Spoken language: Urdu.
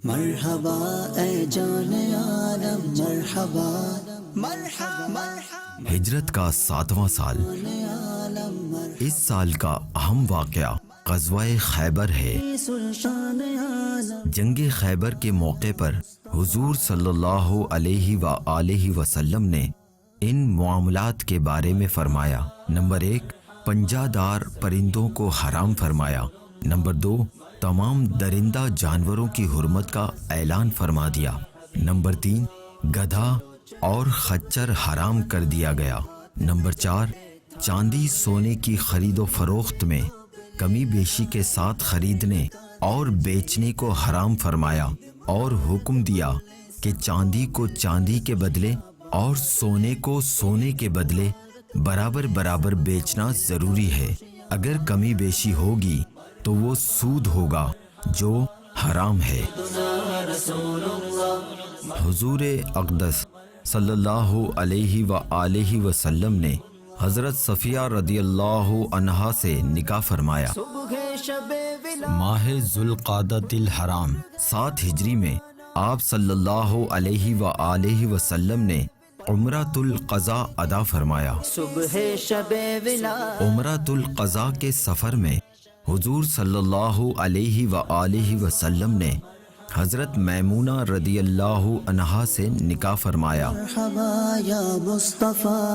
مرحبا اے جان عالم مرحبا مرحبا ہجرت کا 7واں سال۔ اس سال کا اہم واقعہ غزوہ خیبر ہے۔ سلطان عالم جنگ خیبر کے موقع پر حضور صلی اللہ علیہ وآلہ وسلم نے ان معاملات کے بارے میں فرمایا۔ نمبر 1، پنجہ دار پرندوں کو حرام فرمایا۔ نمبر 2، تمام درندہ جانوروں کی حرمت کا اعلان فرما دیا۔ نمبر 3، گدھا اور خچر حرام کر دیا گیا۔ نمبر 4، چاندی سونے کی خرید و فروخت میں کمی بیشی کے ساتھ خریدنے اور بیچنے کو حرام فرمایا اور حکم دیا کہ چاندی کو چاندی کے بدلے اور سونے کو سونے کے بدلے برابر برابر بیچنا ضروری ہے۔ اگر کمی بیشی ہوگی تو وہ سود ہوگا جو حرام ہے۔ رسول اللہ حضور اقدس صلی اللہ علیہ وآلہ وسلم نے حضرت صفیہ رضی اللہ عنہا سے نکاح فرمایا۔ صبح شب ولا ماہ ذوالقعدۃ الحرام 7 ہجری میں آپ صلی اللہ علیہ وآلہ وسلم نے عمرۃ القضاء ادا فرمایا۔ صبح شب ولا عمرۃ القضاء کے سفر میں حضور صلی اللہ علیہ وآلہ وسلم نے حضرت میمونہ رضی اللہ عنہا سے نکاح فرمایا۔ مرحبا یا مصطفیٰ